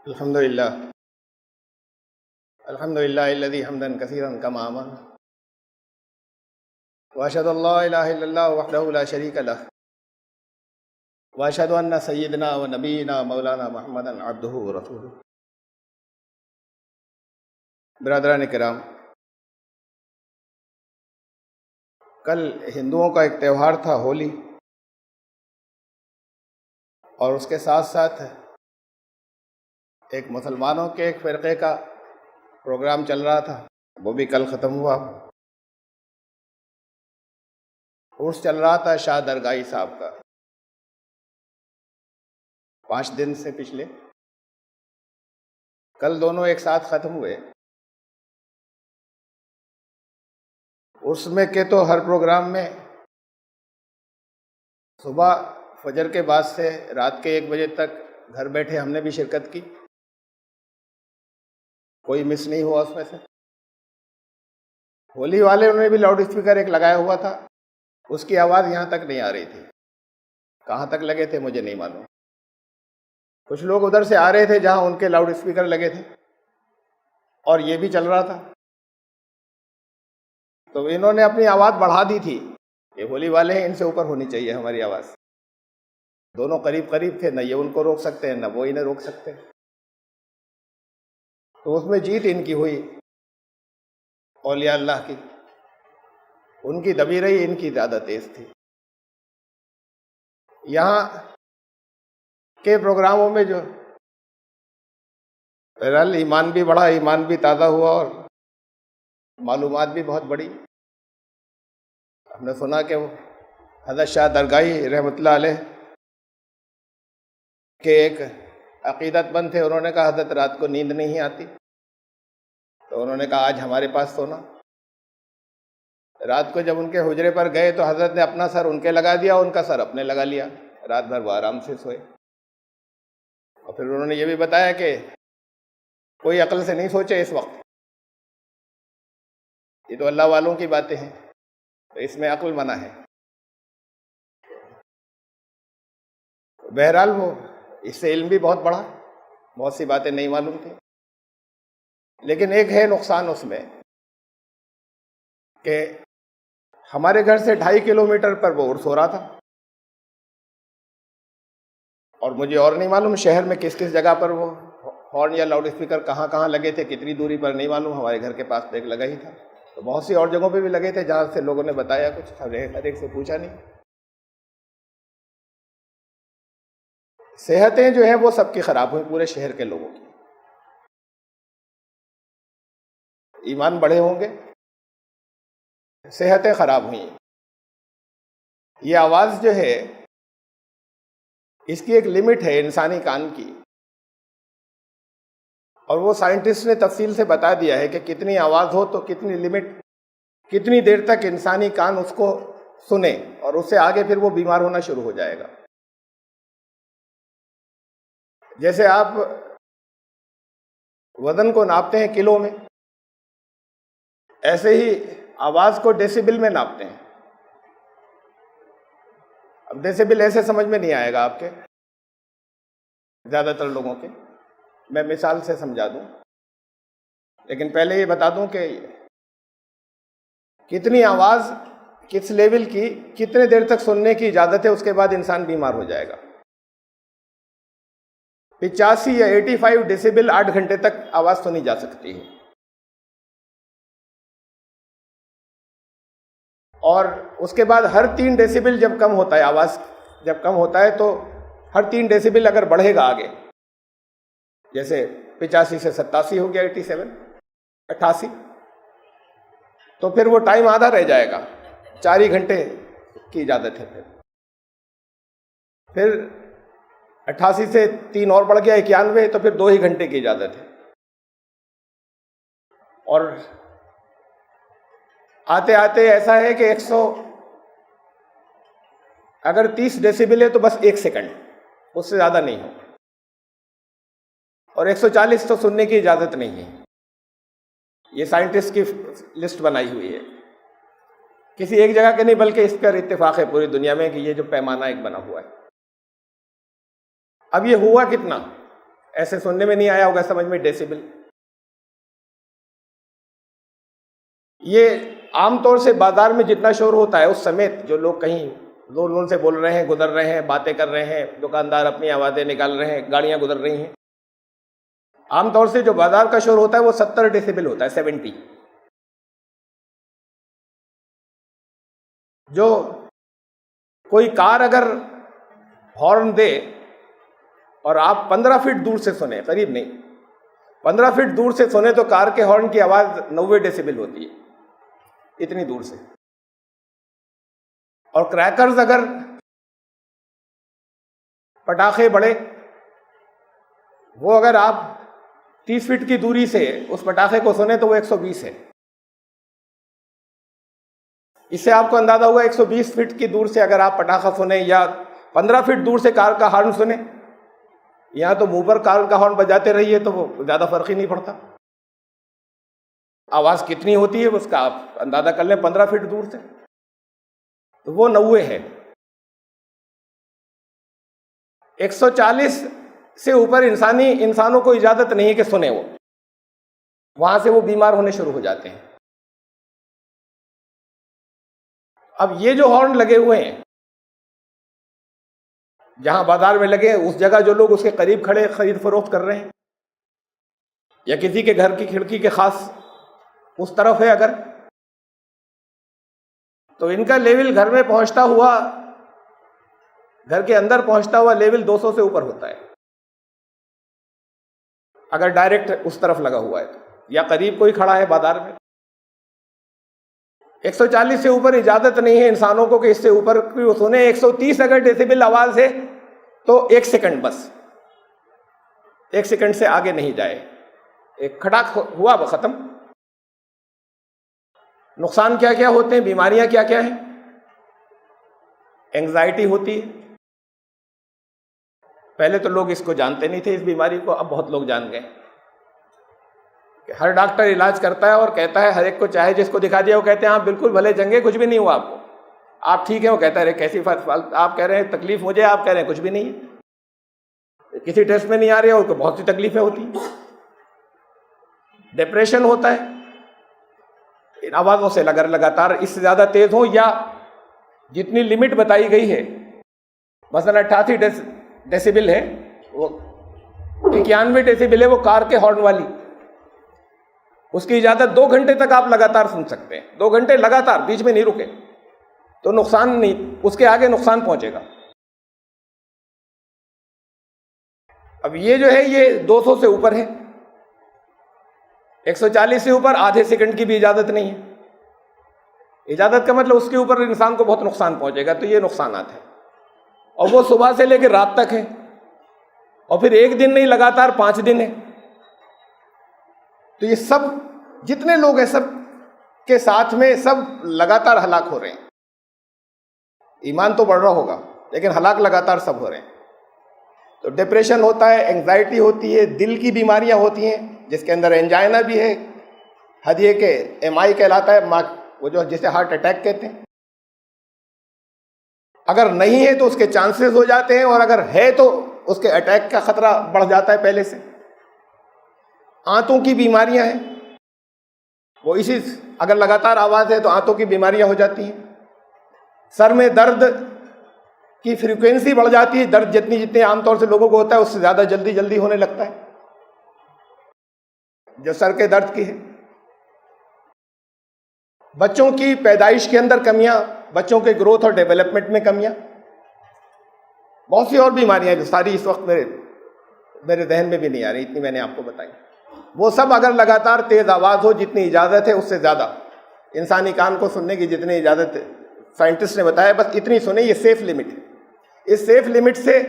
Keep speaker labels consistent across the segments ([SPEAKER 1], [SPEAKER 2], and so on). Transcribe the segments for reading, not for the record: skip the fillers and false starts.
[SPEAKER 1] الحمد للہ الحمد للہ الذی حمدا کثیرا کما امر واشهد ان لا الہ الا اللہ وحدہ لا شریک لہ واشهد ان سیدنا و نبینا مولانا محمدا عبدہ ورسولہ۔ برادران کرام، کل ہندوؤں کا ایک تہوار تھا ہولی، اور اس کے ساتھ ساتھ ایک مسلمانوں کے ایک فرقے کا پروگرام چل رہا تھا، وہ بھی کل ختم ہوا۔ عرس چل رہا تھا شاہ درگاہی صاحب کا 5 دن سے پچھلے، کل دونوں ایک ساتھ ختم ہوئے۔ عرس میں کہ تو ہر پروگرام میں صبح فجر کے بعد سے رات کے 1 بجے تک گھر بیٹھے ہم نے بھی شرکت کی، کوئی مس نہیں ہوا اس میں سے۔ ہولی والے انہوں نے بھی لاؤڈ اسپیکر ایک لگایا ہوا تھا، اس کی آواز یہاں تک نہیں آ رہی تھی، کہاں تک لگے تھے مجھے نہیں معلوم۔ کچھ لوگ ادھر سے آ رہے تھے جہاں ان کے لاؤڈ اسپیکر لگے تھے، اور یہ بھی چل رہا تھا، تو انہوں نے اپنی آواز بڑھا دی تھی۔ یہ ہولی والے ہیں، ان سے اوپر ہونی چاہیے ہماری آواز۔ دونوں قریب قریب تھے، نہ یہ ان کو روک سکتے ہیں نہ وہ انہیں روک سکتے، تو اس میں جیت ان کی ہوئی، اولیاء اللہ کی۔ ان کی دبی رہی، ان کی زیادہ تیز تھی۔ یہاں کے پروگراموں میں جو بہرحال ایمان بھی بڑھا، ایمان بھی تازہ ہوا، اور معلومات بھی بہت بڑی۔ ہم نے سنا کہ وہ حضرت شاہ درگاہی رحمۃ اللہ علیہ کے ایک عقیدت مند تھے، انہوں نے کہا حضرت رات کو نیند نہیں آتی، تو انہوں نے کہا آج ہمارے پاس سونا۔ رات کو جب ان کے حجرے پر گئے تو حضرت نے اپنا سر ان کے لگا دیا، ان کا سر اپنے لگا لیا، رات بھر وہ آرام سے سوئے۔ اور پھر انہوں نے یہ بھی بتایا کہ کوئی عقل سے نہیں سوچے اس وقت، یہ تو اللہ والوں کی باتیں ہیں، تو اس میں عقل منع ہے۔ بہرحال وہ اس سے علم بھی بہت بڑھا، بہت سی باتیں نہیں معلوم تھیں، لیکن ایک ہے نقصان اس میں کہ ہمارے گھر سے 2.5 کلومیٹر پر وہ عرس ہو رہا تھا، اور مجھے اور نہیں معلوم شہر میں کس کس جگہ پر وہ ہارن یا لاؤڈ اسپیکر کہاں کہاں لگے تھے، کتنی دوری پر نہیں معلوم، ہمارے گھر کے پاس تو ایک لگا ہی تھا، تو بہت سی اور جگہوں پہ بھی لگے تھے جہاں سے لوگوں نے بتایا، کچھ ہر ایک سے پوچھا نہیں۔ صحتیں جو ہیں وہ سب کی خراب ہوئی، پورے شہر کے لوگوں کی۔ ایمان بڑھے ہوں گے، صحتیں خراب ہوئیں۔ یہ آواز جو ہے اس کی ایک لمٹ ہے انسانی کان کی، اور وہ سائنٹسٹ نے تفصیل سے بتا دیا ہے کہ کتنی آواز ہو تو کتنی لمٹ، کتنی دیر تک انسانی کان اس کو سنے، اور اس سے آگے پھر وہ بیمار ہونا شروع ہو جائے گا۔ جیسے آپ وزن کو ناپتے ہیں کلو میں، ایسے ہی آواز کو ڈیسیبل میں ناپتے ہیں۔ اب ڈیسیبل ایسے سمجھ میں نہیں آئے گا آپ کے زیادہ تر لوگوں کے، میں مثال سے سمجھا دوں، لیکن پہلے یہ بتا دوں کہ کتنی آواز کس لیول کی کتنے دیر تک سننے کی اجازت ہے، اس کے بعد انسان بیمار ہو جائے گا۔ 85 یا 85 ڈیسیبل 8 گھنٹے تک آواز سنی جا سکتی ہے، اور اس کے بعد ہر 3 ڈیسیبل جب کم ہوتا ہے، آواز جب کم ہوتا ہے تو ہر 3 ڈیسیبل اگر بڑھے گا آگے، جیسے 85 سے 87 ہو گیا، 87 88، تو پھر وہ ٹائم آدھا رہ جائے گا، 4 ہی گھنٹے کی اجازت ہے۔ پھر 88 سے 3 اور بڑھ گیا 91، تو پھر 2 ہی گھنٹے کی اجازت ہے، اور آتے آتے ایسا ہے کہ 100 اگر 30 ڈیسیبل ہے تو بس 1 سیکنڈ، اس سے زیادہ نہیں ہو، اور 140 تو سننے کی اجازت نہیں ہے۔ یہ سائنٹسٹ کی لسٹ بنائی ہوئی ہے، کسی ایک جگہ کے نہیں بلکہ اس پر اتفاق ہے پوری دنیا میں کہ یہ جو پیمانہ ایک بنا ہوا ہے۔ اب یہ ہوا کتنا؟ ایسے سننے میں نہیں آیا ہوگا سمجھ میں ڈیسیبل. یہ عام طور سے بازار میں جتنا شور ہوتا ہے اس سمیت جو لوگ کہیں زور زور سے بول رہے ہیں، گزر رہے ہیں، باتیں کر رہے ہیں، دکاندار اپنی آوازیں نکال رہے ہیں، گاڑیاں گزر رہی ہیں، عام طور سے جو بازار کا شور ہوتا ہے وہ 70 ڈیسیبل ہوتا ہے، 70. جو کوئی کار اگر ہارن دے اور آپ 15 فٹ دور سے سنیں، قریب نہیں، 15 فٹ دور سے سنیں تو کار کے ہارن کی آواز 90 ڈیسیبل ہوتی ہے، اتنی دور سے. اور کریکرز اگر پٹاخے بڑے، وہ اگر آپ 30 فٹ کی دوری سے اس پٹاخے کو سنیں تو وہ 120 ہے. اس سے آپ کو اندازہ ہوگا 120 فٹ کی دور سے اگر آپ پٹاخہ سنیں یا 15 فٹ دور سے کار کا ہارن سنیں، یہاں تو منہ پر کار کا ہارن بجاتے رہیے تو وہ زیادہ فرق ہی نہیں پڑتا. آواز کتنی ہوتی ہے اس کا آپ اندازہ کر لیں 15 فٹ دور سے، تو وہ 90 ہے. 140 سے اوپر انسانوں کو اجازت نہیں کہ سنیں، وہ وہاں سے وہ بیمار ہونے شروع ہو جاتے ہیں. اب یہ جو ہارن لگے ہوئے ہیں جہاں بازار میں لگے ہیں، اس جگہ جو لوگ اس کے قریب کھڑے خرید فروخت کر رہے ہیں، یا کسی کے گھر کی کھڑکی کے خاص اس طرف ہے اگر، تو ان کا لیول گھر میں پہنچتا ہوا، گھر کے اندر پہنچتا ہوا لیول 200 سے اوپر ہوتا ہے اگر ڈائریکٹ اس طرف لگا ہوا ہے تو، یا قریب کوئی کھڑا ہے بازار میں. 140 سے اوپر اجازت نہیں ہے انسانوں کو کہ اس سے اوپر کوئی سنے. 130 اگر ڈیسیبل آواز ہے تو 1 سیکنڈ، بس 1 سیکنڈ سے آگے نہیں جائے. ایک کھٹاک ہوا وہ ختم. نقصان کیا کیا ہوتے ہیں، بیماریاں کیا کیا ہیں؟ اینگزائٹی ہوتی ہے. پہلے تو لوگ اس کو جانتے نہیں تھے اس بیماری کو، اب بہت لوگ جان گئے. ہر ڈاکٹر علاج کرتا ہے اور کہتا ہے ہر ایک کو، چاہے جس کو دکھا دیا وہ کہتے ہیں آپ بالکل بھلے چنگے، کچھ بھی نہیں ہوا آپ کو، آپ ٹھیک ہیں. وہ کہتا ہے ارے کیسی آپ کہہ رہے ہیں تکلیف مجھے، آپ کہہ رہے ہیں کچھ بھی نہیں ہے، کسی ٹیسٹ میں نہیں آ رہی ہے، اور کو بہت سی تکلیفیں ہوتی ہیں. ڈپریشن ہوتا ہے ان آوازوں سے، اگر لگاتار اس سے زیادہ تیز ہوں یا جتنی لمٹ بتائی گئی ہے، مثلا 88 ڈیسیبل ہے، وہ 91 ڈیسیبل ہے وہ کار کے ہارن والی، اس کی اجازت 2 گھنٹے تک آپ لگاتار سن سکتے ہیں. 2 گھنٹے لگاتار، بیچ میں نہیں رکے تو نقصان نہیں، اس کے آگے نقصان پہنچے گا. اب یہ جو ہے یہ 200 سے اوپر ہے. 140 سے اوپر آدھے سیکنڈ کی بھی اجازت نہیں ہے. اجازت کا مطلب اس کے اوپر انسان کو بہت نقصان پہنچے گا. تو یہ نقصانات ہیں، اور وہ صبح سے لے کے رات تک ہے، اور پھر ایک دن نہیں، لگاتار 5 دن ہے. تو یہ سب جتنے لوگ ہیں سب کے ساتھ میں سب لگاتار ہلاک ہو رہے ہیں. ایمان تو بڑھ رہا ہوگا لیکن ہلاک لگاتار سب ہو رہے ہیں. تو ڈپریشن ہوتا ہے، اینگزائٹی ہوتی ہے، دل کی بیماریاں ہوتی ہیں جس کے اندر انجائنا بھی ہے، ہدیے کے MI کہلاتا ہے، وہ جو جسے ہارٹ اٹیک کہتے ہیں. اگر نہیں ہے تو اس کے چانسز ہو جاتے ہیں، اور اگر ہے تو اس کے اٹیک کا خطرہ بڑھ جاتا ہے پہلے سے. آنتوں کی بیماریاں ہیں، وہ اسی اگر لگاتار آواز ہے تو آنتوں کی بیماریاں ہو جاتی ہیں. سر میں درد کی فریکوینسی بڑھ جاتی ہے، درد جتنی عام طور سے لوگوں کو ہوتا ہے اس سے زیادہ جلدی ہونے لگتا ہے جو سر کے درد کی ہے. بچوں کی پیدائش کے اندر کمیاں، بچوں کے گروتھ اور ڈیولپمنٹ میں کمیاں، بہت سی اور بیماریاں جو ساری اس وقت میرے ذہن میں بھی نہیں آ رہی، اتنی میں نے آپ کو بتائی. وہ سب اگر لگاتار تیز آواز ہو، جتنی اجازت ہے اس سے زیادہ انسانی کان کو سننے کی جتنی اجازت ہے، سائنٹسٹ نے بتایا بس اتنی سنیں، یہ سیف لمٹ ہے. اس سیف لمٹ سے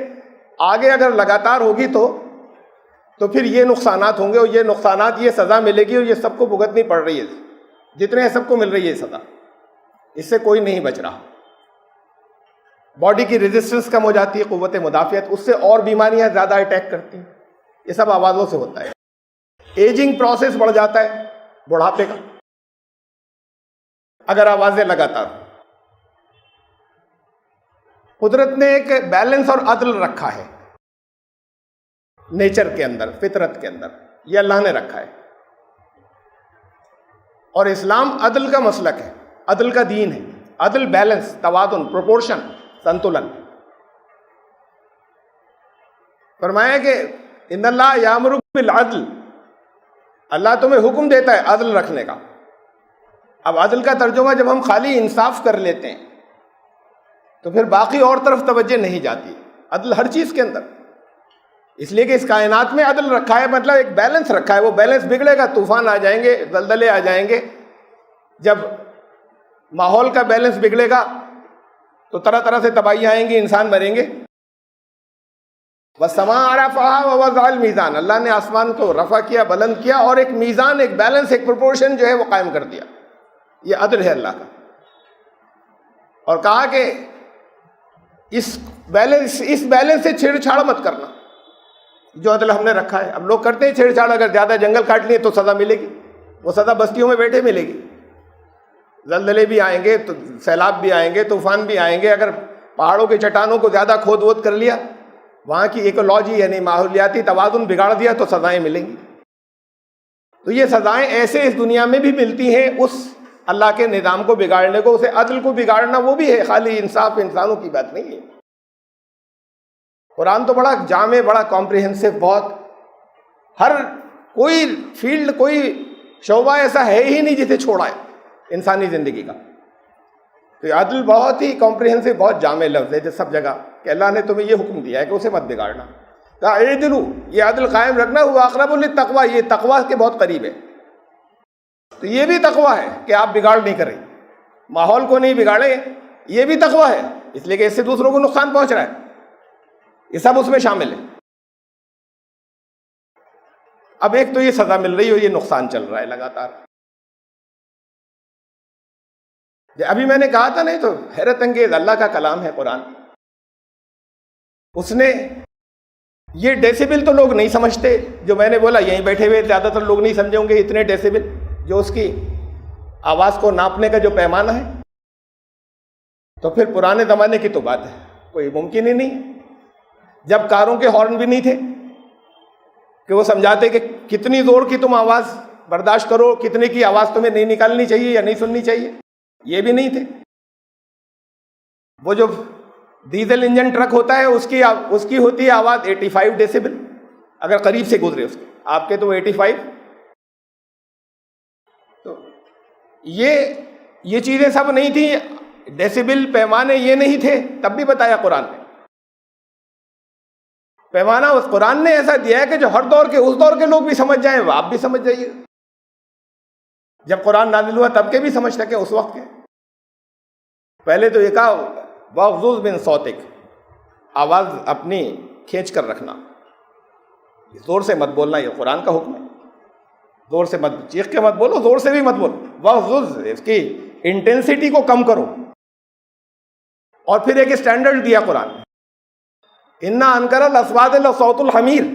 [SPEAKER 1] آگے اگر لگاتار ہوگی تو پھر یہ نقصانات ہوں گے، اور یہ نقصانات، یہ سزا ملے گی، اور یہ سب کو بھگتنی پڑ رہی ہے. جتنے ہیں سب کو مل رہی ہے سزا، اس سے کوئی نہیں بچ رہا. باڈی کی ریزسٹنس کم ہو جاتی ہے، قوت مدافعت، اس سے اور بیماریاں زیادہ اٹیک کرتی ہیں. یہ سب آوازوں سے ہوتا ہے. ایجنگ پروسیس بڑھ جاتا ہے بڑھاپے کا اگر آوازیں لگاتار. قدرت نے ایک بیلنس اور عدل رکھا ہے. نیچر کے اندر، فطرت کے اندر، یہ اللہ نے رکھا ہے. اور اسلام عدل کا مسلک ہے، عدل کا دین ہے. عدل، بیلنس، توازن، پروپورشن، سنتولن. فرمایا کہ ان اللہ یامر بالعدل، اللہ تمہیں حکم دیتا ہے عدل رکھنے کا. اب عدل کا ترجمہ جب ہم خالی انصاف کر لیتے ہیں تو پھر باقی اور طرف توجہ نہیں جاتی. عدل ہر چیز کے اندر، اس لیے کہ اس کائنات میں عدل رکھا ہے، مطلب ایک بیلنس رکھا ہے. وہ بیلنس بگڑے گا، طوفان آ جائیں گے، زلزلے آ جائیں گے. جب ماحول کا بیلنس بگڑے گا تو طرح طرح سے تباہیاں آئیں گی، انسان مریں گے. وَالسَّمَاءَ رَفَعَهَا وَوَضَعَ الْمِيزَانَ، اللہ نے آسمان کو رفع کیا، بلند کیا، اور ایک میزان، ایک بیلنس، ایک پروپورشن جو ہے وہ قائم کر دیا. یہ عدل ہے اللہ کا. اور کہا کہ اس بیلنس سے چھیڑ چھاڑ مت کرنا، جو عدل ہم نے رکھا ہے. اب لوگ کرتے ہیں چھیڑ چھاڑ، اگر زیادہ جنگل کاٹ لیے تو سزا ملے گی. وہ سزا بستیوں میں بیٹھے ملے گی. زلزلے بھی آئیں گے، تو سیلاب بھی آئیں گے، طوفان بھی آئیں گے. اگر پہاڑوں کی چٹانوں کو زیادہ کھود وود کر لیا، وہاں کی ایکولوجی یعنی ماحولیاتی توازن بگاڑ دیا تو سزائیں ملیں گی. تو یہ سزائیں ایسے اس دنیا میں بھی ملتی ہیں اس اللہ کے نظام کو بگاڑنے کو. اسے عدل کو بگاڑنا وہ بھی ہے، خالی انصاف انسانوں کی بات نہیں ہے. قرآن تو بڑا جامع، بڑا کمپریہنسو، بہت، ہر کوئی فیلڈ، کوئی شعبہ ایسا ہے ہی نہیں جسے چھوڑا ہے انسانی زندگی کا. تو یہ عدل بہت ہی کمپریہنسو، بہت جامع لفظ ہے جو سب جگہ، کہ اللہ نے تمہیں یہ حکم دیا ہے کہ اسے مت بگاڑنا. کہا اعدلوا، یہ عدل قائم رکھنا. ہوا اقرب للتقویٰ، یہ تقویٰ کے بہت قریب ہے. تو یہ بھی تقویٰ ہے کہ آپ بگاڑ نہیں کریں، ماحول کو نہیں بگاڑیں. یہ بھی تقویٰ ہے، اس لیے کہ اس سے دوسروں کو نقصان پہنچ رہا ہے. یہ سب اس میں شامل ہے. اب ایک تو یہ سزا مل رہی ہے، یہ نقصان چل رہا ہے لگاتار. ابھی میں نے کہا تھا نہیں، تو حیرت انگیز اللہ کا کلام ہے قرآن. اس نے یہ ڈیسیبل تو لوگ نہیں سمجھتے، جو میں نے بولا یہیں بیٹھے ہوئے زیادہ تر لوگ نہیں سمجھیں گے اتنے ڈیسیبل، جو اس کی آواز کو ناپنے کا جو پیمانہ ہے. تو پھر پرانے زمانے کی تو بات ہے، کوئی ممکن ہی نہیں ہے، جب کاروں کے ہارن بھی نہیں تھے کہ وہ سمجھاتے کہ کتنی زور کی تم آواز برداشت کرو، کتنے کی آواز تمہیں نہیں نکالنی چاہیے یا نہیں سننی چاہیے، یہ بھی نہیں تھے. وہ جو ڈیزل انجن ٹرک ہوتا ہے اس کی ہوتی ہے آواز 85 ڈیسیبل، اگر قریب سے گزرے اس کے. آپ کے تو 85. تو یہ چیزیں سب نہیں تھیں، ڈیسیبل پیمانے یہ نہیں تھے، تب بھی بتایا قرآن نے. پیمانہ اس قرآن نے ایسا دیا ہے کہ جو ہر دور کے، اس دور کے لوگ بھی سمجھ جائیں، وہ آپ بھی سمجھ جائیے. جب قرآن نازل ہوا تب کے بھی سمجھ سکے اس وقت کے. پہلے تو یہ کہا وَغْضُضْ مِن صَوْتِكَ، آواز اپنی کھینچ کر رکھنا، زور سے مت بولنا، یہ قرآن کا حکم ہے. زور سے مت، چیخ کے مت بولو، زور سے بھی مت بولو. وَغْضُضْ، اس کی انٹینسٹی کو کم کرو. اور پھر ایک اسٹینڈرڈ دیا قرآن نے، اِنَّا أَنكَرَ الْأَصْوَاتِ لَصَوْتُ الْحَمِيرِ،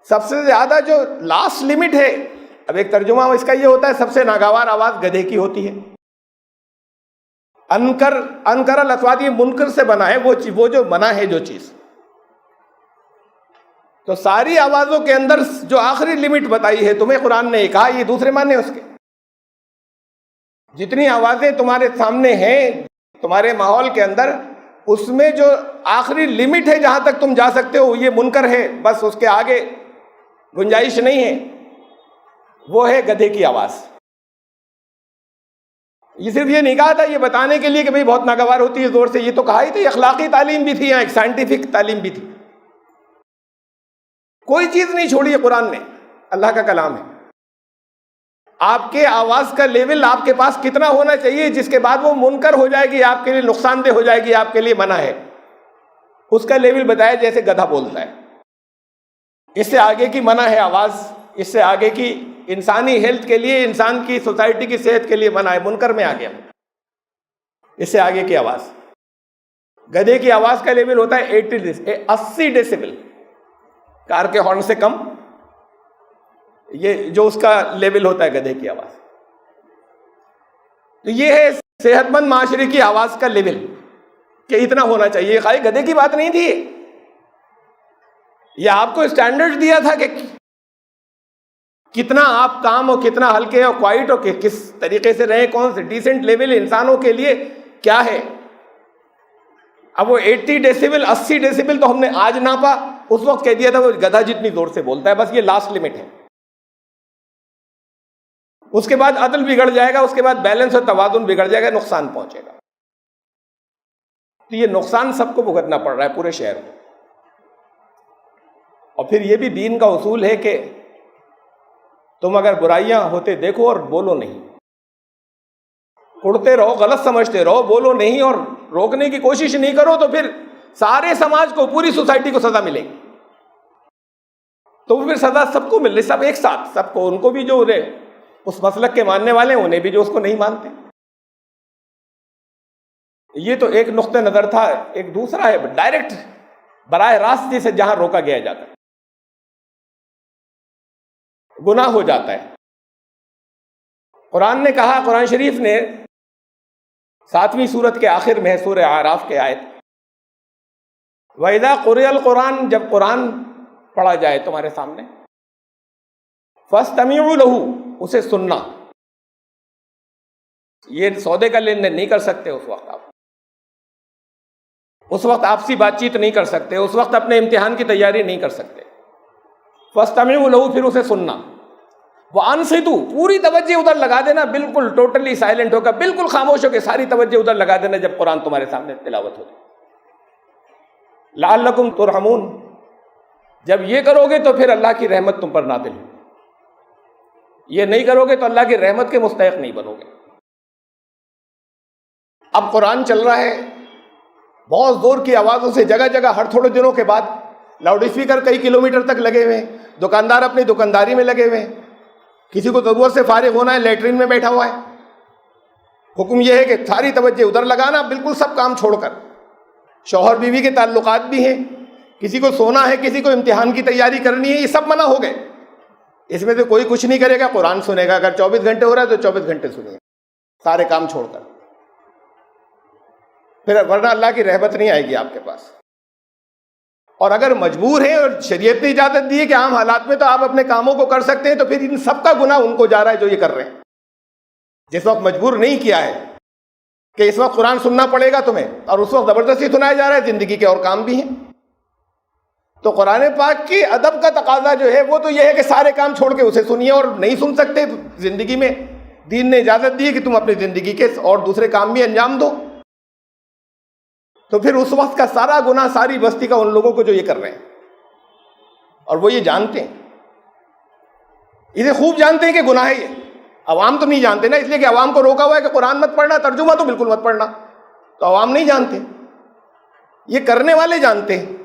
[SPEAKER 1] سب سے زیادہ جو لاسٹ لمٹ ہے. اب ایک ترجمہ اس کا یہ ہوتا ہے سب سے ناگوار آواز گدھے کی ہوتی ہے. انکر الاسوات، یہ منکر سے بنا ہے، وہ جو بنا ہے جو چیز. تو ساری آوازوں کے اندر جو آخری لمٹ بتائی ہے تمہیں قرآن نے کہا، یہ دوسرے معنی اس کے. جتنی آوازیں تمہارے سامنے ہیں تمہارے ماحول کے اندر، اس میں جو آخری لمٹ ہے جہاں تک تم جا سکتے ہو یہ منکر ہے، بس اس کے آگے گنجائش نہیں ہے. وہ ہے گدھے کی آواز. یہ صرف یہ نہیں کہا تھا یہ بتانے کے لیے کہ بھئی بہت ناگوار ہوتی ہے زور سے، یہ تو کہا ہی تھا. اخلاقی تعلیم بھی تھی، یہاں ایک سائنٹیفک تعلیم بھی تھی. کوئی چیز نہیں چھوڑی ہے قرآن نے، اللہ کا کلام ہے. آپ کے آواز کا لیول آپ کے پاس کتنا ہونا چاہیے جس کے بعد وہ منکر ہو جائے گی، آپ کے لیے نقصان دہ ہو جائے گی، آپ کے لیے منع ہے، اس کا لیول بتایا جیسے گدھا بولتا ہے. اس سے آگے کی منع ہے آواز، اس سے آگے کی انسانی ہیلتھ کے لیے، انسان کی سوسائٹی کی صحت کے لیے منع ہے، منکر میں آ گیا. اس سے آگے کی آواز، گدھے کی آواز کا لیول ہوتا ہے 80 ڈیسیبل، کار کے ہارن سے کم. یہ جو اس کا لیول ہوتا ہے گدھے کی آواز. تو یہ ہے صحت مند معاشرے کی آواز کا لیول کہ اتنا ہونا چاہیے. خالی گدھے کی بات نہیں تھی، یہ آپ کو اسٹینڈرڈ دیا تھا کہ کتنا آپ کام اور کتنا ہلکے اور کوائٹ اور کس طریقے سے رہیں، کون سے ڈیسنٹ لیول انسانوں کے لیے کیا ہے۔ اب وہ 80 ڈیسیبل 80 ڈیسیبل تو ہم نے آج ناپا، اس وقت کہہ دیا تھا وہ گدھا جتنی زور سے بولتا ہے، بس یہ لاسٹ لمٹ ہے۔ اس کے بعد عدل بگڑ جائے گا، اس کے بعد بیلنس اور توازن بگڑ جائے گا، نقصان پہنچے گا۔ تو یہ نقصان سب کو بھگتنا پڑ رہا ہے، پورے شہر کو۔ اور پھر یہ بھی دین کا اصول ہے کہ تم اگر برائیاں ہوتے دیکھو اور بولو نہیں، اڑتے رہو، غلط سمجھتے رہو، بولو نہیں اور روکنے کی کوشش نہیں کرو، تو پھر سارے سماج کو، پوری سوسائٹی کو سزا ملے گی۔ تو پھر سزا سب کو مل رہی، سب ایک ساتھ، سب کو، ان کو بھی جو اس مسلک کے ماننے والے ہیں، انہیں بھی جو اس کو نہیں مانتے۔ یہ تو ایک نقطہ نظر تھا۔ ایک دوسرا ہے ڈائریکٹ، براہ راست جسے جہاں روکا گیا جاتا ہے، گناہ ہو جاتا ہے۔ قرآن نے کہا، قرآن شریف نے 7ویں سورت کے آخر میں ہے، سورہ اعراف کے آیت، وَإِذَا قُرِئَ الْقُرْآنُ، جب قرآن پڑھا جائے تمہارے سامنے، فَاسْتَمِعُوا لَهُ، اسے سننا۔ یہ سودے کا لین دین نہیں کر سکتے اس وقت، آپ اس وقت آپسی بات چیت نہیں کر سکتے، اس وقت اپنے امتحان کی تیاری نہیں کر سکتے۔ فَاسْتَمِعُوا لَهُ، پھر اسے سننا۔ وَأَنصِتُوا، پوری توجہ ادھر لگا دینا، بالکل ٹوٹلی سائلنٹ ہو کر، بالکل خاموش ہو کے ساری توجہ ادھر لگا دینا جب قرآن تمہارے سامنے تلاوت ہوتی۔ لَعَلَّكُمْ تُرْحَمُونَ، جب یہ کرو گے تو پھر اللہ کی رحمت تم پر نازل ہوگی، یہ نہیں کرو گے تو اللہ کی رحمت کے مستحق نہیں بنو گے۔ اب قرآن چل رہا ہے بہت زور کی آوازوں سے، جگہ جگہ، ہر تھوڑے دنوں کے بعد لاؤڈ اسپیکر کئی کلومیٹر تک لگے ہوئے ہیں، دکاندار اپنی دکانداری میں لگے ہوئے ہیں، کسی کو ضرورت سے فارغ ہونا ہے، لیٹرین میں بیٹھا ہوا ہے۔ حکم یہ ہے کہ ساری توجہ ادھر لگانا، بالکل سب کام چھوڑ کر۔ شوہر بیوی کے تعلقات بھی ہیں، کسی کو سونا ہے، کسی کو امتحان کی تیاری کرنی ہے، یہ سب منع ہو گئے۔ اس میں سے کوئی کچھ نہیں کرے گا، قرآن سنے گا۔ اگر 24 گھنٹے ہو رہا ہے تو 24 گھنٹے سنے گا، سارے کام چھوڑ کر۔ پھر ورنہ اللہ کی رحمت نہیں آئے گی آپ کے پاس۔ اور اگر مجبور ہیں اور شریعت نے اجازت دی ہے کہ عام حالات میں تو آپ اپنے کاموں کو کر سکتے ہیں، تو پھر ان سب کا گناہ ان کو جا رہا ہے جو یہ کر رہے ہیں۔ جس وقت مجبور نہیں کیا ہے کہ اس وقت قرآن سننا پڑے گا تمہیں، اور اس وقت زبردستی سنایا جا رہا ہے، زندگی کے اور کام بھی ہیں۔ تو قرآن پاک کی ادب کا تقاضا جو ہے وہ تو یہ ہے کہ سارے کام چھوڑ کے اسے سنیے، اور نہیں سن سکتے زندگی میں دین نے اجازت دی ہے کہ تم اپنی زندگی کے اور دوسرے کام بھی انجام دو۔ تو پھر اس وقت کا سارا گناہ ساری بستی کا ان لوگوں کو جو یہ کر رہے ہیں، اور وہ یہ جانتے ہیں، اسے خوب جانتے ہیں کہ گناہ ہے یہ۔ عوام تو نہیں جانتے نا، اس لیے کہ عوام کو روکا ہوا ہے کہ قرآن مت پڑھنا، ترجمہ تو بالکل مت پڑھنا، تو عوام نہیں جانتے، یہ کرنے والے جانتے ہیں۔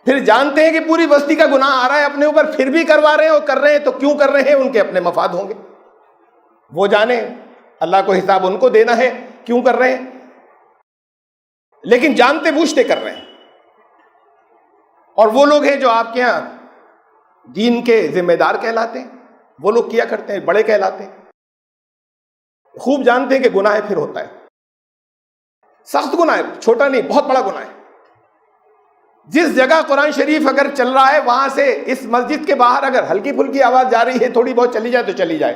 [SPEAKER 1] پھر جانتے ہیں کہ پوری بستی کا گناہ آ رہا ہے اپنے اوپر، پھر بھی کروا رہے ہیں، اور کر رہے ہیں تو کیوں کر رہے ہیں؟ ان کے اپنے مفاد ہوں گے، وہ جانے، اللہ کو حساب ان کو دینا ہے کیوں کر رہے ہیں، لیکن جانتے بوجھتے کر رہے ہیں۔ اور وہ لوگ ہیں جو آپ کے ہاں دین کے ذمہ دار کہلاتے ہیں، وہ لوگ کیا کرتے ہیں، بڑے کہلاتے ہیں، خوب جانتے ہیں کہ گناہ ہے، پھر ہوتا ہے، سخت گناہ ہے، چھوٹا نہیں، بہت بڑا گناہ ہے۔ جس جگہ قرآن شریف اگر چل رہا ہے، وہاں سے اس مسجد کے باہر اگر ہلکی پھلکی آواز جا رہی ہے، تھوڑی بہت چلی جائے تو چلی جائے،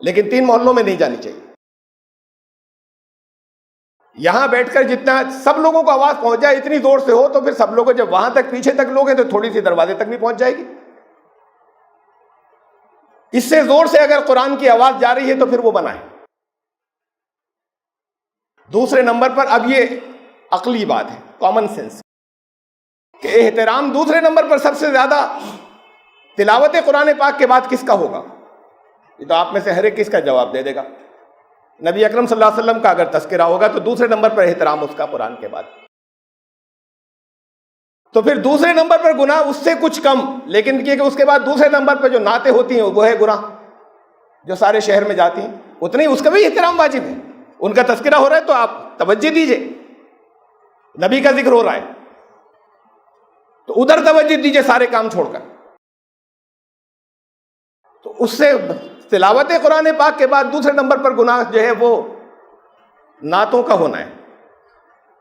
[SPEAKER 1] لیکن 3 محلوں میں نہیں جانی چاہیے۔ یہاں بیٹھ کر جتنا سب لوگوں کو آواز پہنچ جائے، اتنی زور سے ہو، تو پھر سب لوگوں، جب وہاں تک پیچھے تک لوگ ہیں تو تھوڑی سی دروازے تک بھی پہنچ جائے گی۔ اس سے زور سے اگر قرآن کی آواز جا رہی ہے تو پھر وہ منع ہے۔ دوسرے نمبر پر اب یہ عقلی بات ہے، کامن سینس، کہ احترام دوسرے نمبر پر سب سے زیادہ تلاوت قرآن پاک کے بعد کس کا ہوگا؟ یہ تو آپ میں سے ہر ایک کس کا جواب دے دے گا۔ نبی اکرم صلی اللہ علیہ وسلم کا اگر تذکرہ ہوگا تو دوسرے نمبر پر احترام اس کا قرآن کے بعد۔ تو پھر دوسرے نمبر پر گناہ اس سے کچھ کم، لیکن کہ اس کے بعد دوسرے نمبر پر جو نعتیں ہوتی ہیں وہ ہے گناہ، جو سارے شہر میں جاتی ہیں، اتنی اس کا بھی احترام واجب ہے۔ ان کا تذکرہ ہو رہا ہے تو آپ توجہ دیجئے، نبی کا ذکر ہو رہا ہے تو ادھر توجہ دیجئے سارے کام چھوڑ کر۔ تو اس سے تلاوت قرآن پاک کے بعد دوسرے نمبر پر گناہ جو ہے وہ نعتوں کا ہونا ہے،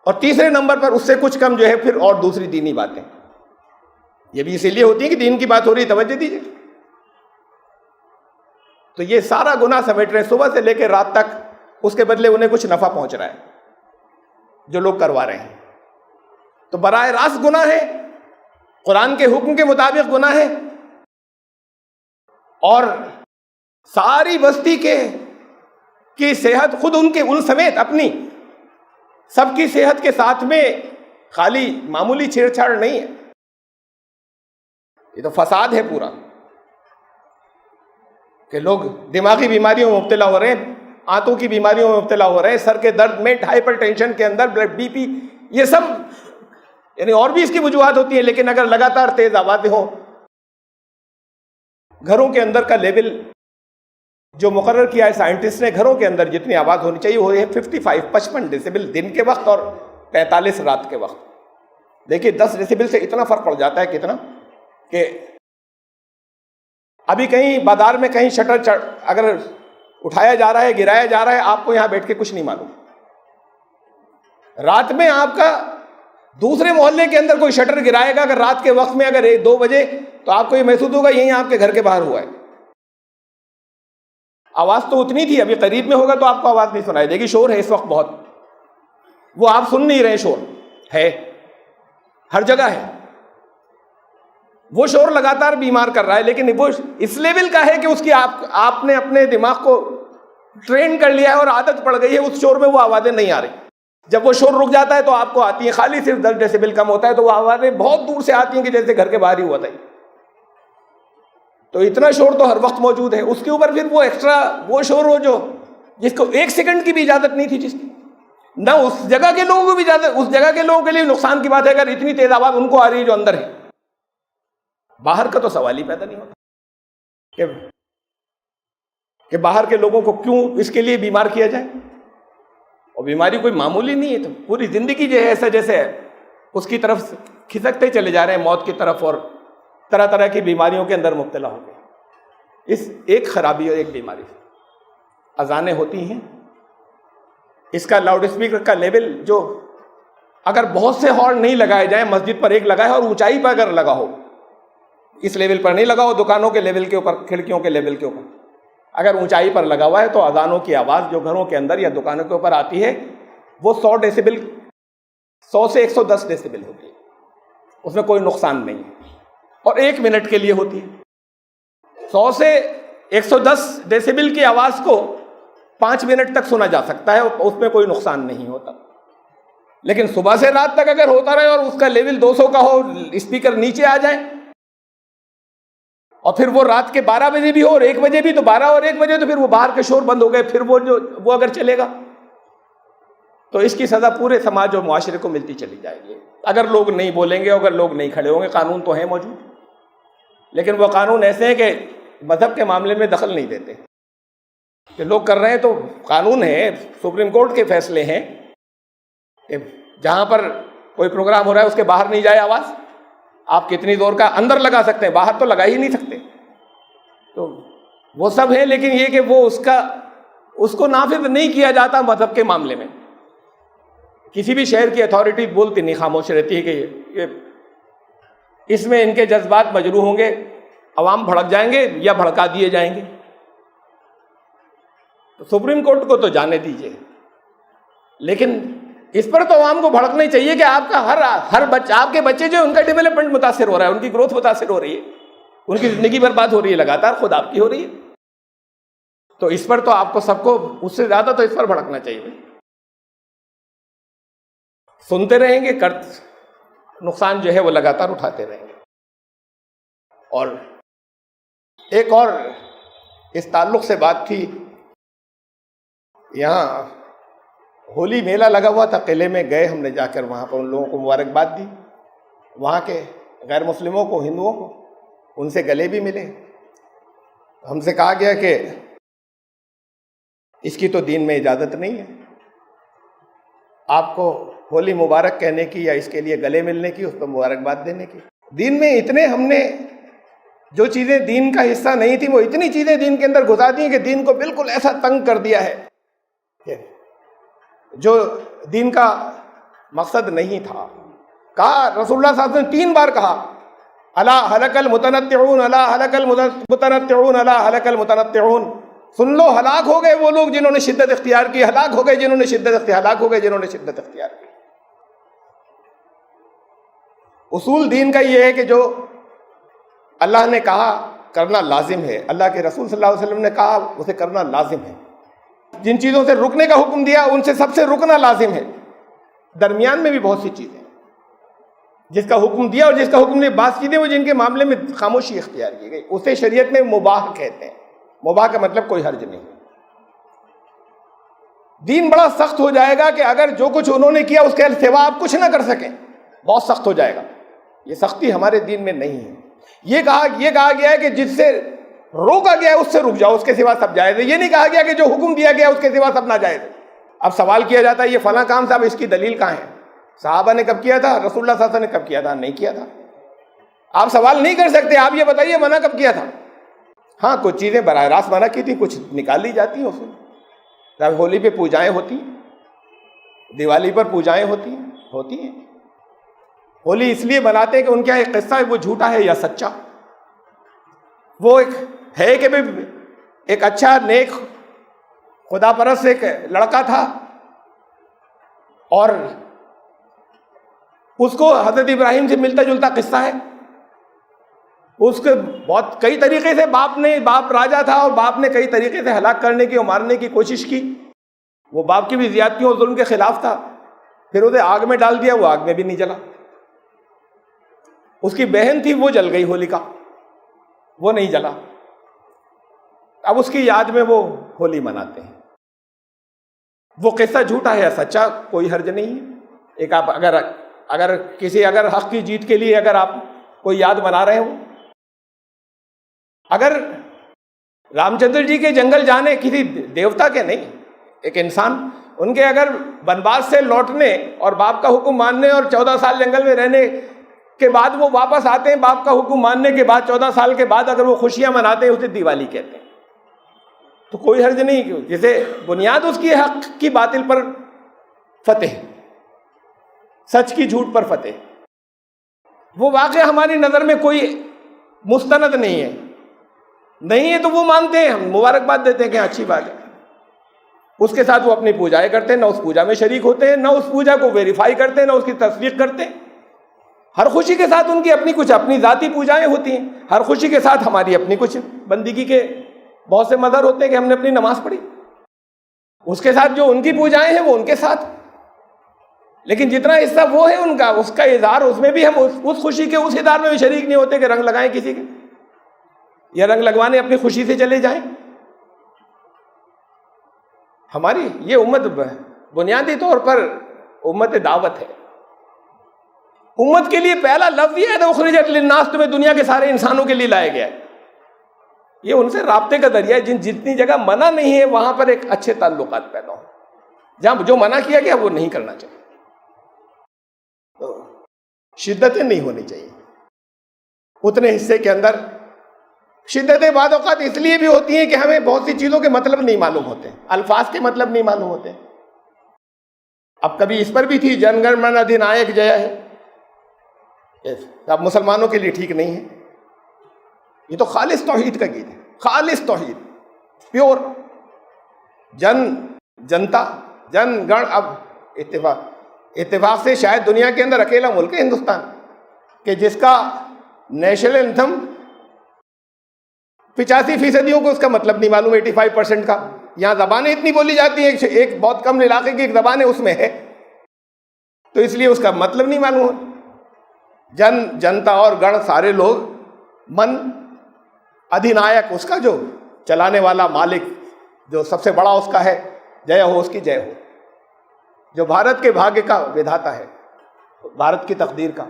[SPEAKER 1] اور تیسرے نمبر پر اس سے کچھ کم جو ہے پھر اور دوسری دینی باتیں۔ یہ بھی اسی لیے ہوتی ہے کہ دین کی بات ہو رہی ہے، توجہ دیجیے. تو یہ سارا گناہ سمیٹ رہے ہیں صبح سے لے کے رات تک، اس کے بدلے انہیں کچھ نفع پہنچ رہا ہے جو لوگ کروا رہے ہیں. تو براہ راست گناہ ہے، قرآن کے حکم کے مطابق گناہ ہے، اور ساری بستی کی صحت، خود ان سمیت اپنی سب کی صحت کے ساتھ میں خالی معمولی چھیڑ چھاڑ نہیں ہے، یہ تو فساد ہے پورا، کہ لوگ دماغی بیماریوں میں مبتلا ہو رہے ہیں، آنتوں کی بیماریوں میں مبتلا ہو رہے ہیں، سر کے درد میں، ہائپر ٹینشن کے اندر، بلڈ بی پی، یہ سب یعنی اور بھی اس کی وجوہات ہوتی ہیں، لیکن اگر لگاتار تیز آوازیں ہوں، گھروں کے اندر کا لیول جو مقرر کیا ہے سائنٹسٹ نے، گھروں کے اندر جتنی آواز ہونی چاہیے وہ ہے 55 ڈیسیبل دن کے وقت اور 45 رات کے وقت. دیکھیے 10 ڈیسیبل سے اتنا فرق پڑ جاتا ہے، کتنا کہ ابھی کہیں بازار میں کہیں شٹر اگر اٹھایا جا رہا ہے، گرایا جا رہا ہے، آپ کو یہاں بیٹھ کے کچھ نہیں معلوم. رات میں آپ کا دوسرے محلے کے اندر کوئی شٹر گرائے گا اگر رات کے وقت میں، اگر 2 بجے، تو آپ کو یہ محسوس ہوگا یہیں آپ کے گھر کے باہر ہوا ہے. آواز تو اتنی تھی، ابھی قریب میں ہوگا تو آپ کو آواز نہیں سنائی دے گی. شور ہے اس وقت بہت، وہ آپ سن نہیں رہے، شور ہے ہر جگہ ہے، وہ شور لگاتار بیمار کر رہا ہے، لیکن وہ اس لیول کا ہے کہ اس کی آپ نے اپنے دماغ کو ٹرین کر لیا ہے اور عادت پڑ گئی ہے، اس شور میں وہ آوازیں نہیں آ رہی. جب وہ شور رک جاتا ہے تو آپ کو آتی ہیں، خالی صرف 10 ڈیسیبل کم ہوتا ہے تو وہ آوازیں بہت دور سے آتی ہیں کہ جیسے گھر کے باہر ہی ہوا تھا. تو اتنا شور تو ہر وقت موجود ہے. اس کے اوپر پھر وہ ایکسٹرا وہ شور ہو جو جس کو 1 سیکنڈ کی بھی اجازت نہیں تھی، جس کی نہ اس جگہ کے لوگوں کو بھی اجازت، اس جگہ کے لوگوں کے لیے نقصان کی بات ہے اگر اتنی تیز آواز ان کو آ رہی ہے جو اندر ہے. باہر کا تو سوال ہی پیدا نہیں ہوتا کہ باہر کے لوگوں کو کیوں اس کے لیے بیمار کیا جائے. اور بیماری کوئی معمولی نہیں ہے، تو پوری زندگی جو ہے ایسا جیسے اس کی طرف کھسکتے چلے جا رہے ہیں موت کی طرف، اور طرح طرح کی بیماریوں کے اندر مبتلا ہو گئے. اس ایک خرابی اور ایک بیماری سے اذانیں ہوتی ہیں، اس کا لاؤڈ اسپیکر کا لیول جو اگر بہت سے ہارن نہیں لگائے جائیں، مسجد پر ایک لگائے اور اونچائی پر اگر لگا ہو، اس لیول پر نہیں لگا ہو، دکانوں کے لیول کے اوپر، کھڑکیوں کے لیول کے اوپر اگر اونچائی پر لگا ہوا ہے، تو اذانوں کی آواز جو گھروں کے اندر یا دکانوں کے اوپر آتی ہے وہ 100 ڈیسیبل، 100 سے 110 ڈیسیبل ہوتی ہے، اس میں کوئی نقصان نہیں ہے، اور 1 منٹ کے لیے ہوتی ہے. 100 سے 110 ڈیسیبل کی آواز کو 5 منٹ تک سنا جا سکتا ہے، اس میں کوئی نقصان نہیں ہوتا. لیکن صبح سے رات تک اگر ہوتا رہے اور اس کا لیول 200 کا ہو، اسپیکر نیچے آ جائیں، اور پھر وہ رات کے 12 بجے بھی ہو اور 1 بجے بھی، تو 12 اور 1 بجے تو پھر وہ باہر کے شور بند ہو گئے، پھر وہ اگر چلے گا تو اس کی سزا پورے سماج اور معاشرے کو ملتی چلی جائے گی. اگر لوگ نہیں بولیں گے، اگر لوگ نہیں کھڑے ہوں گے. قانون تو ہیں موجود، لیکن وہ قانون ایسے ہیں کہ مذہب کے معاملے میں دخل نہیں دیتے، کہ لوگ کر رہے ہیں تو قانون ہے، سپریم کورٹ کے فیصلے ہیں کہ جہاں پر کوئی پروگرام ہو رہا ہے اس کے باہر نہیں جائے آواز. آپ کتنی زور کا اندر لگا سکتے ہیں، باہر تو لگا ہی نہیں سکتے. تو وہ سب ہے، لیکن یہ کہ وہ اس کو نافذ نہیں کیا جاتا مذہب کے معاملے میں. کسی بھی شہر کی اتھارٹی بولتی نہیں، خاموش رہتی ہے کہ یہ اس میں ان کے جذبات مجروح ہوں گے، عوام بھڑک جائیں گے یا بھڑکا دیے جائیں گے. تو سپریم کورٹ کو تو جانے دیجیے، لیکن اس پر تو عوام کو بھڑکنا ہی چاہیے کہ آپ کا ہر بچہ، آپ کے بچے جو ان کا ڈیولپمنٹ متاثر ہو رہا ہے، ان کی گروتھ متاثر ہو رہی ہے، ان کی زندگی برباد ہو رہی ہے لگاتار، خود آپ کی ہو رہی ہے. تو اس پر تو آپ کو سب کو اس سے زیادہ تو اس پر بھڑکنا چاہیے. سنتے رہیں گے، نقصان جو ہے وہ لگاتار اٹھاتے رہیں گے. اور ایک اور اس تعلق سے بات تھی، یہاں ہولی میلہ لگا ہوا تھا، قلعے میں گئے ہم نے، جا کر وہاں پر ان لوگوں کو مبارکباد دی، وہاں کے غیر مسلموں کو، ہندوؤں کو، ان سے گلے بھی ملے. ہم سے کہا گیا کہ اس کی تو دین میں اجازت نہیں ہے، آپ کو ہولی مبارک کہنے کی یا اس کے لیے گلے ملنے کی، اس پر مبارکباد دینے کی. دین میں اتنے ہم نے جو چیزیں دین کا حصہ نہیں تھیں، وہ اتنی چیزیں دین کے اندر گھسا دی ہیں کہ دین کو بالکل ایسا تنگ کر دیا ہے کہ جو دین کا مقصد نہیں تھا. کہا رسول اللہ صلی اللہ علیہ وسلم نے 3 بار کہا الا ہلک المتنطعون الا ہلک المتنطعون الا ہلک المتنطعون، سن لو ہلاک ہو گئے وہ لوگ جنہوں نے شدت اختیار کی، ہلاک ہو گئے جنہوں نے شدت اختیار کی۔ اصول دین کا یہ ہے کہ جو اللہ نے کہا کرنا لازم ہے، اللہ کے رسول صلی اللہ علیہ وسلم نے کہا اسے کرنا لازم ہے، جن چیزوں سے رکنے کا حکم دیا ان سے سب سے رکنا لازم ہے۔ درمیان میں بھی بہت سی چیزیں جس کا حکم دیا اور جس کا حکم نہیں، بعض چیزیں وہ جن کے معاملے میں خاموشی اختیار کی گئی، اسے شریعت میں مباح کہتے ہیں۔ مباح کا مطلب کوئی حرج نہیں۔ دین بڑا سخت ہو جائے گا کہ اگر جو کچھ انہوں نے کیا اس کے سوا آپ کچھ نہ کر سکیں، بہت سخت ہو جائے گا۔ یہ سختی ہمارے دین میں نہیں ہے۔ یہ کہا گیا ہے کہ جس سے روکا گیا ہے اس سے رک جاؤ، اس کے سوا سب جائز ہے۔ یہ نہیں کہا گیا کہ جو حکم دیا گیا اس کے سوا سب ناجائز ہے۔ اب سوال کیا جاتا ہے یہ فلاں کام صاحب اس کی دلیل کہاں ہے؟ صحابہ نے کب کیا تھا؟ رسول اللہ صلی اللہ علیہ وسلم نے کب کیا تھا؟ نہیں کیا تھا۔ آپ سوال نہیں کر سکتے، آپ یہ بتائیے منع کب کیا تھا؟ ہاں کچھ چیزیں براہ راست منع کی تھی، کچھ نکال لی جاتی ہیں اس میں۔ ہولی پہ پوجائیں ہوتی ہیں، دیوالی پر پوجائیں ہوتی ہیں۔ ہولی اس لیے مناتے ہیں کہ ان کا ایک قصہ ہے، وہ جھوٹا ہے یا سچا۔ وہ ایک ہے کہ ایک اچھا نیک خدا پرست ایک لڑکا تھا اور اس کو حضرت ابراہیم سے ملتا جلتا قصہ ہے۔ اس کے بہت کئی طریقے سے باپ راجا تھا اور باپ نے کئی طریقے سے ہلاک کرنے کی اور مارنے کی کوشش کی۔ وہ باپ کی بھی زیادتیوں اور ظلم کے خلاف تھا، پھر اسے آگ میں ڈال دیا، وہ آگ میں بھی نہیں جلا۔ اس کی بہن تھی وہ جل گئی، ہولیکا، وہ نہیں جلا۔ اب اس کی یاد میں وہ ہولی مناتے ہیں۔ وہ قصہ جھوٹا ہے یا سچا کوئی حرج نہیں ہے۔ ایک آپ اگر کسی حق کی جیت کے لیے اگر آپ کوئی یاد منا رہے ہو، اگر رام چندر جی کے جنگل جانے کسی دیوتا کے نہیں، ایک انسان ان کے اگر بنواس سے لوٹنے اور باپ کا حکم ماننے اور 14 سال جنگل میں رہنے کے بعد وہ واپس آتے ہیں، باپ کا حکم ماننے کے بعد 14 سال کے بعد اگر وہ خوشیاں مناتے ہیں، اسے دیوالی کہتے ہیں، تو کوئی حرج نہیں۔ جسے بنیاد اس کی حق کی باطل پر فتح، سچ کی جھوٹ پر فتح، وہ واقعہ ہماری نظر میں کوئی مستند نہیں ہے تو وہ مانتے ہیں، ہم مبارکباد دیتے ہیں کہ اچھی بات ہے۔ اس کے ساتھ وہ اپنی پوجائیں کرتے ہیں، نہ اس پوجا میں شریک ہوتے ہیں، نہ اس پوجا کو ویریفائی کرتے ہیں، نہ اس کی تصدیق کرتے ہیں۔ ہر خوشی کے ساتھ ان کی اپنی ذاتی پوجائیں ہوتی ہیں، ہر خوشی کے ساتھ ہماری اپنی کچھ بندگی کے بہت سے مظہر ہوتے ہیں کہ ہم نے اپنی نماز پڑھی، اس کے ساتھ جو ان کی پوجائیں ہیں وہ ان کے ساتھ، لیکن جتنا حصہ وہ ہے ان کا، اس کا اظہار، اس میں بھی ہم اس خوشی کے اس اظہار میں بھی شریک نہیں ہوتے کہ رنگ لگائیں کسی کے، یا رنگ لگوانے اپنی خوشی سے چلے جائیں۔ ہماری یہ امت بنیادی طور پر امت دعوت ہے۔ امت کے لیے پہلا لفظ یہ ہے کہ اخرجت للناس، تمہیں دنیا کے سارے انسانوں کے لیے لایا گیا ہے۔ یہ ان سے رابطے کا ذریعہ ہے، جتنی جگہ منع نہیں ہے وہاں پر ایک اچھے تعلقات پیدا ہوں، جہاں جو منع کیا گیا وہ نہیں کرنا چاہیے، تو شدتیں نہیں ہونی چاہیے۔ اتنے حصے کے اندر شدتیں بعض اوقات اس لیے بھی ہوتی ہیں کہ ہمیں بہت سی چیزوں کے مطلب نہیں معلوم ہوتے، الفاظ کے مطلب نہیں معلوم ہوتے۔ اب کبھی اس پر بھی تھی جن گن من ادھینائک جیا ہے، اب مسلمانوں کے لیے ٹھیک نہیں ہے۔ یہ تو خالص توحید کا گیت ہے، خالص توحید، پیور جنتا جن گن۔ اب اتفاق سے شاید دنیا کے اندر اکیلا ملک ہے ہندوستان کہ جس کا نیشنل اینتھم 85% کو اس کا مطلب نہیں معلوم، 85% کا۔ یہاں زبانیں اتنی بولی جاتی ہیں، ایک بہت کم علاقے کی ایک زبان ہے، اس میں ہے، تو اس لیے اس کا مطلب نہیں معلوم۔ جنتا اور گن سارے لوگ، من ادھینائک، اس کا جو چلانے والا مالک جو سب سے بڑا اس کا ہے، جے ہو، اس کی جے ہو، جو بھارت کے بھاگیہ کا ودھاتا ہے، بھارت کی تقدیر کا۔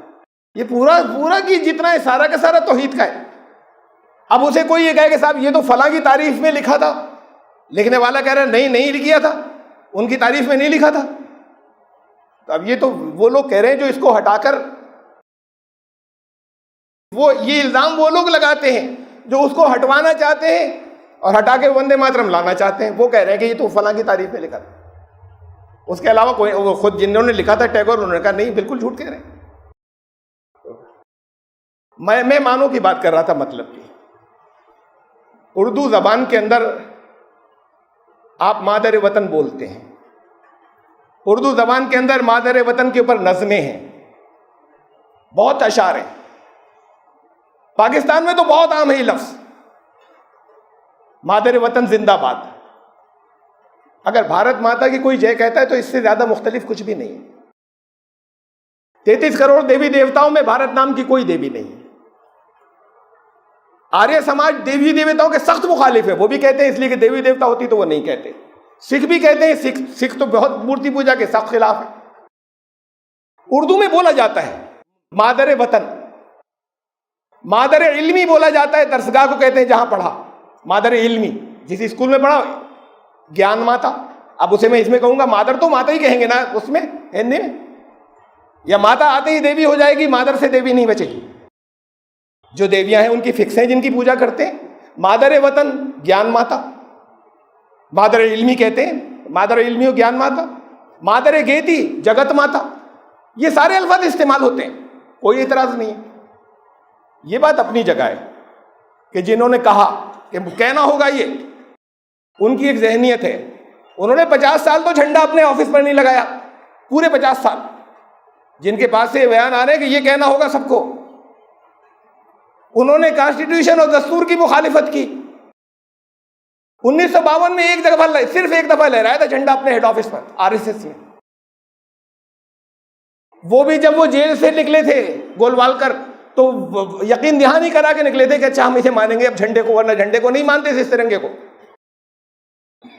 [SPEAKER 1] یہ پورا کی جتنا ہے سارا کا سارا توحید کا ہے۔ اب اسے کوئی یہ کہے کہ صاحب یہ تو فلاں کی تعریف میں لکھا تھا، لکھنے والا کہہ رہا ہے نہیں لکھا تھا، ان کی تعریف میں نہیں لکھا تھا، تو اب یہ تو وہ لوگ کہہ رہے ہیں جو اس کو ہٹا کر، وہ یہ الزام وہ لوگ لگاتے ہیں جو اس کو ہٹوانا چاہتے ہیں اور ہٹا کے وندے ماترم لانا چاہتے ہیں۔ وہ کہہ رہے ہیں کہ یہ تو فلاں کی تعریف میں لکھا تھا، اس کے علاوہ کوئی، وہ خود جنہوں نے لکھا تھا ٹیگور، انہوں نے کہا نہیں، بالکل جھوٹ کہہ رہے ہیں۔ میں معنوں کی بات کر رہا تھا، مطلب کی اردو زبان کے اندر آپ مادر وطن بولتے ہیں، اردو زبان کے اندر مادر وطن کے اوپر نظمیں ہیں، بہت اشعار ہیں. پاکستان میں تو بہت عام ہے یہ لفظ، مادر وطن زندہ باد. اگر بھارت ماتا کی کوئی جے کہتا ہے تو اس سے زیادہ مختلف کچھ بھی نہیں ہے. 33 کروڑ دیوی دیوتاؤں میں بھارت نام کی کوئی دیوی نہیں ہے. آریہ سماج دیوی دیوتاؤں کے سخت مخالف ہے، وہ بھی کہتے ہیں اس لیے کہ دیوی دیوتا ہوتی تو وہ نہیں کہتے. سکھ بھی کہتے ہیں، سکھ تو بہت مورتی پوجا کے سخت خلاف ہے. اردو میں بولا جاتا ہے مادر وطن، مادر علمی بولا جاتا ہے. درسگاہ کو کہتے ہیں جہاں پڑھا، مادر علمی. جس اسکول میں پڑھا گیان ماتا. اب اسے میں اس میں کہوں گا مادر تو ماتا ہی کہیں گے نا اس میں ہندی میں، یا ماتا آتے ہی دیوی ہو جائے گی، مادر سے دیوی نہیں بچے گی. جو دیویاں ہیں ان کی فکس ہیں جن کی پوجا کرتے ہیں. مادر وطن گیان ماتا، مادر علمی کہتے ہیں، مادر علمی و گیان ماتا. مادر گیتی جگت ماتا. یہ سارے الفاظ استعمال ہوتے ہیں، کوئی اعتراض نہیں ہے. یہ بات اپنی جگہ ہے کہ جنہوں نے کہا کہ کہنا ہوگا، یہ ان کی ایک ذہنیت ہے. انہوں نے 50 سال تو جھنڈا اپنے آفس پر نہیں لگایا، پورے 50 سال. جن کے پاس سے بیان آ رہے ہیں کہ یہ کہنا ہوگا سب کو، انہوں نے کانسٹیٹیوشن اور دستور کی مخالفت کی. 1952 میں صرف ایک دفعہ لہرایا تھا جھنڈا اپنے ہیڈ آفس پر RSS میں. وہ بھی جب وہ جیل سے نکلے تھے گولوالکر تو یقین دہانی کرا کے نکلے تھے کہ اچھا ہم اسے مانیں گے اب جھنڈے کو، ورنہ جھنڈے کو نہیں مانتے تھے اس ترنگے کو.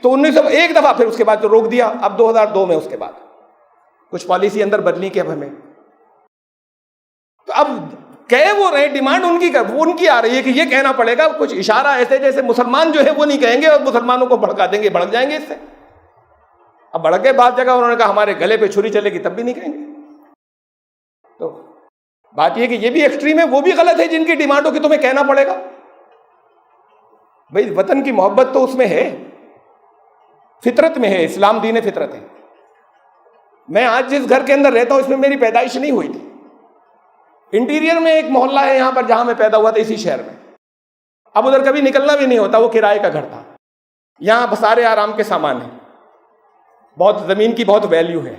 [SPEAKER 1] تو 1901 دفعہ، پھر اس کے بعد تو روک دیا. اب 2002 میں اس کے بعد کچھ پالیسی اندر بدلی کہ اب ہمیں، تو اب کہے وہ رہے، ڈیمانڈ ان کی آ رہی ہے کہ یہ کہنا پڑے گا. کچھ اشارہ ایسے جیسے مسلمان جو ہے وہ نہیں کہیں گے اور مسلمانوں کو بھڑکا دیں گے، بھڑک جائیں گے اس سے. اب بھڑک گئے بعض جگہ، انہوں نے کہا ہمارے گلے پہ چھری چلے گی تب بھی نہیں کہیں گے. تو بات یہ کہ یہ بھی ایکسٹریم ہے، وہ بھی غلط ہے جن کی ڈیمانڈ ہو کہ تمہیں کہنا پڑے گا. بھئی وطن کی محبت تو اس میں ہے، فطرت میں ہے. اسلام دین فطرت ہے. میں آج جس گھر کے اندر رہتا ہوں اس میں میری پیدائش نہیں ہوئی تھی. انٹیریئر میں ایک محلہ ہے یہاں پر جہاں میں پیدا ہوا تھا، اسی شہر میں. اب ادھر کبھی نکلنا بھی نہیں ہوتا، وہ کرائے کا گھر تھا. یہاں سارے آرام کے سامان ہیں، بہت زمین کی بہت ویلیو ہے.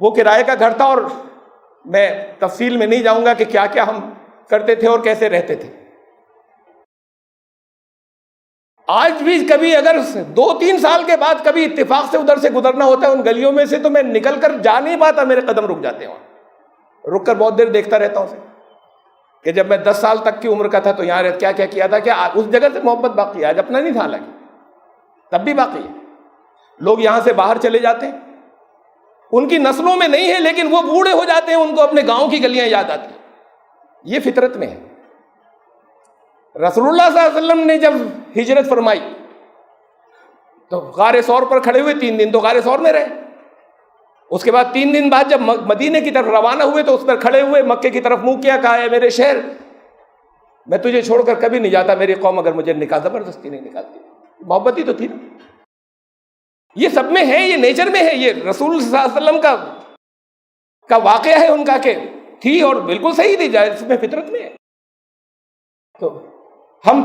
[SPEAKER 1] وہ کرائے کا گھر تھا، اور میں تفصیل میں نہیں جاؤں گا کہ کیا کیا ہم کرتے تھے اور کیسے رہتے تھے. آج بھی کبھی اگر 2-3 سال کے بعد کبھی اتفاق سے ادھر سے گزرنا ہوتا ہے ان گلیوں میں سے، تو میں نکل کر جا نہیں پاتا، میرے قدم رک جاتے ہیں. رک کر بہت دیر دیکھتا رہتا ہوں اسے کہ جب میں 10 سال تک کی عمر کا تھا تو یہاں کیا کیا کیا تھا. کیا اس جگہ سے محبت باقی ہے؟ آج اپنا نہیں تھا حالانکہ، تب بھی باقی ہے. لوگ یہاں سے باہر چلے جاتے ہیں، ان کی نسلوں میں نہیں ہے، لیکن وہ بوڑھے ہو جاتے ہیں، ان کو اپنے گاؤں کی گلیاں یاد آتی ہیں. یہ فطرت میں ہے. رسول اللہ صلی اللہ علیہ وسلم نے جب ہجرت فرمائی تو غار ثور پر کھڑے ہوئے 3 دن تو غار ثور میں رہے. اس کے بعد 3 دن بعد جب مدینے کی طرف روانہ ہوئے تو اس پر کھڑے ہوئے، مکے کی طرف منہ کیا، کہا ہے میرے شہر میں تجھے چھوڑ کر کبھی نہیں جاتا، میری قوم اگر مجھے زبردستی نہیں نکالتی. محبت ہی تو تھی نا. یہ سب میں ہے، یہ نیچر میں ہے، یہ رسول صلی اللہ علیہ وسلم کا واقعہ ہے ان کا کہ تھی، اور بالکل صحیح تھی، جائز میں فطرت میں ہے. تو ہم